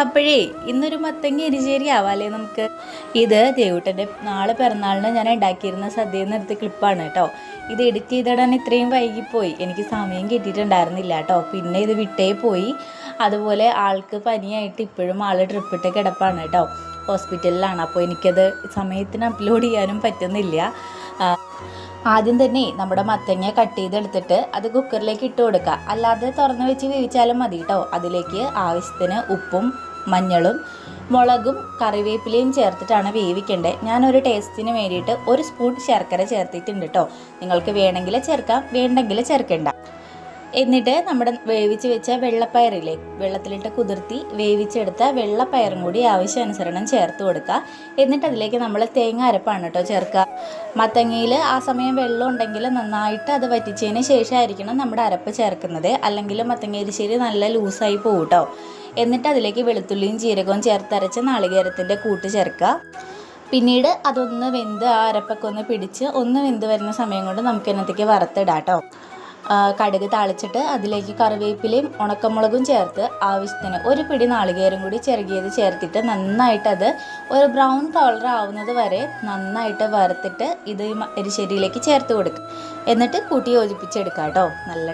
അപ്പോഴേ ഇന്നൊരു മത്തങ്ങ എരിശ്ശേരി ആവാല്ലേ നമുക്ക്. ഇത് ദേവൂട്ടൻ്റെ നാളെ പിറന്നാളിന് ഞാൻ ഉണ്ടാക്കിയിരുന്ന സദ്യയിൽ എടുത്ത ക്ലിപ്പാണ് കേട്ടോ. ഇത് എഡിറ്റ് ചെയ്തിടാൻ ഇത്രയും വൈകിപ്പോയി, എനിക്ക് സമയം കിട്ടിയിട്ടുണ്ടായിരുന്നില്ല കേട്ടോ. പിന്നെ ഇത് വിട്ടേ പോയി. അതുപോലെ ആൾക്ക് പനിയായിട്ട് ഇപ്പോഴും ആൾ ട്രിപ്പിട്ട് കിടപ്പാണ് കേട്ടോ, ഹോസ്പിറ്റലിലാണ്. അപ്പോൾ എനിക്കത് സമയത്തിന് അപ്ലോഡ് ചെയ്യാനും പറ്റുന്നില്ല. ആദ്യം തന്നെ നമ്മുടെ മത്തങ്ങ കട്ട് ചെയ്തെടുത്തിട്ട് അത് കുക്കറിലേക്ക് ഇട്ട് കൊടുക്കുക. അല്ലാതെ തുറന്ന് വെച്ച് വേവിച്ചാലും മതി കേട്ടോ. അതിലേക്ക് ആവശ്യത്തിന് ഉപ്പും മഞ്ഞളും മുളകും കറിവേപ്പിലയും ചേർത്തിട്ടാണ് വേവിക്കേണ്ടത്. ഞാനൊരു ടേസ്റ്റിന് വേണ്ടിയിട്ട് 1 സ്പൂൺ ശർക്കര ചേർത്തിട്ടുണ്ട് കേട്ടോ. നിങ്ങൾക്ക് വേണമെങ്കിൽ ചേർക്കാം, വേണ്ടെങ്കിൽ ചേർക്കേണ്ട. എന്നിട്ട് നമ്മുടെ വേവിച്ച് വെച്ച വെള്ളപ്പയറില്ലേ, വെള്ളത്തിലിട്ട് കുതിർത്തി വേവിച്ചെടുത്ത വെള്ളപ്പയറും കൂടി ആവശ്യാനുസരണം ചേർത്ത് കൊടുക്കുക. എന്നിട്ട് അതിലേക്ക് നമ്മൾ തേങ്ങ അരപ്പാണ് കേട്ടോ ചേർക്കുക. മത്തങ്ങയിൽ ആ സമയം വെള്ളം ഉണ്ടെങ്കിൽ നന്നായിട്ട് അത് വറ്റിച്ചതിന് ശേഷമായിരിക്കണം നമ്മുടെ അരപ്പ് ചേർക്കുന്നത്, അല്ലെങ്കിൽ മത്തങ്ങ എരിശ്ശേരി നല്ല ലൂസായി പോകും കേട്ടോ. എന്നിട്ട് അതിലേക്ക് വെളുത്തുള്ളിയും ജീരകവും ചേർത്തരച്ച് നാളികേരത്തിൻ്റെ കൂട്ട് ചേർക്കുക. പിന്നീട് അതൊന്ന് വെന്ത് ആ അരപ്പൊക്കെ ഒന്ന് പിടിച്ച് ഒന്ന് വെന്ത് വരുന്ന സമയം കൊണ്ട് നമുക്ക് ഇതിനകത്തേക്ക് വറുത്തിടാം കേട്ടോ. കടുക് താളിച്ചിട്ട് അതിലേക്ക് കറിവേപ്പിലയും ഉണക്കമുളകും ചേർത്ത് ആവശ്യത്തിന് 1 പിടി നാളികേരം കൂടി ചിരകിയത് ചേർത്തിട്ട് നന്നായിട്ട് അത് ഒരു ബ്രൗൺ കളർ ആവുന്നത് വരെ നന്നായിട്ട് വറുത്തിട്ട് ഇത് എരിശ്ശേരിയിലേക്ക് ചേർത്ത് കൊടുക്കുക. എന്നിട്ട് കൂട്ടി യോജിപ്പിച്ചെടുക്കാം കേട്ടോ. നല്ല